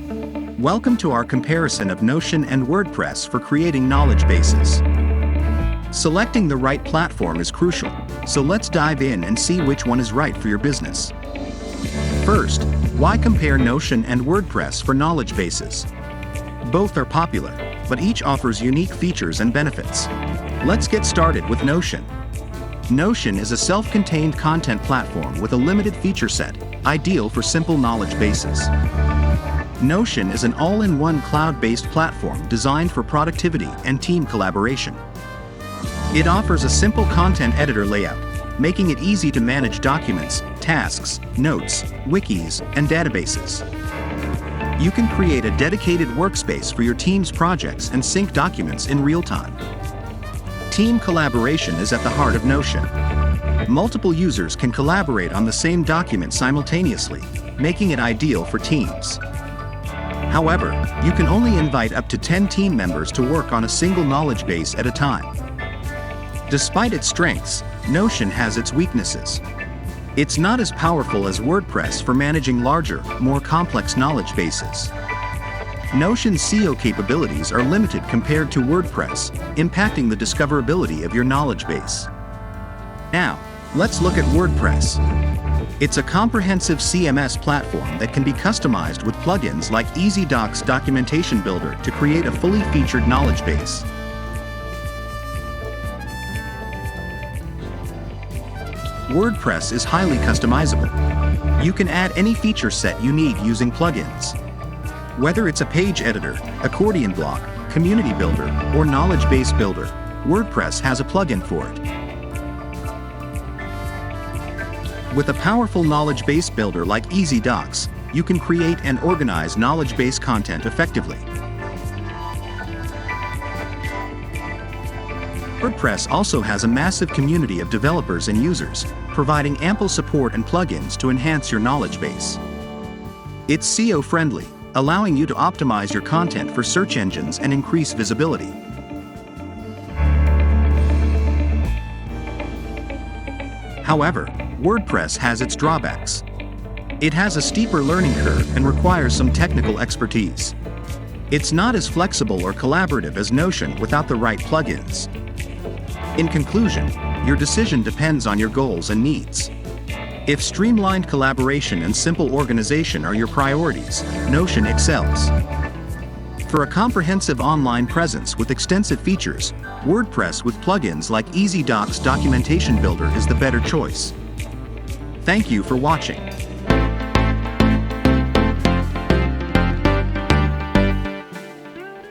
Welcome to our comparison of Notion and WordPress for creating knowledge bases. Selecting the right platform is crucial, so let's dive in and see which one is right for your business. First, why compare Notion and WordPress for knowledge bases? Both are popular, but each offers unique features and benefits. Let's get started with Notion. Notion is a self-contained content platform with a limited feature set, ideal for simple knowledge bases. Notion is an all-in-one cloud-based platform designed for productivity and team collaboration. It offers a simple content editor layout, making it easy to manage documents, tasks, notes, wikis, and databases. You can create a dedicated workspace for your team's projects and sync documents in real time. Team collaboration is at the heart of Notion. Multiple users can collaborate on the same document simultaneously, making it ideal for teams. However, you can only invite up to 10 team members to work on a single knowledge base at a time. Despite its strengths, Notion has its weaknesses. It's not as powerful as WordPress for managing larger, more complex knowledge bases. Notion's SEO capabilities are limited compared to WordPress, impacting the discoverability of your knowledge base. Now, let's look at WordPress. It's a comprehensive CMS platform that can be customized with plugins like EazyDocs Documentation Builder to create a fully featured knowledge base. WordPress is highly customizable. You can add any feature set you need using plugins. Whether it's a page editor, accordion block, community builder, or knowledge base builder, WordPress has a plugin for it. With a powerful knowledge base builder like EazyDocs, you can create and organize knowledge base content effectively. WordPress also has a massive community of developers and users, providing ample support and plugins to enhance your knowledge base. It's SEO-friendly, allowing you to optimize your content for search engines and increase visibility. However, WordPress has its drawbacks. It has a steeper learning curve and requires some technical expertise. It's not as flexible or collaborative as Notion without the right plugins. In conclusion, your decision depends on your goals and needs. If streamlined collaboration and simple organization are your priorities, Notion excels. For a comprehensive online presence with extensive features, WordPress with plugins like EazyDocs Documentation Builder is the better choice. Thank you for watching.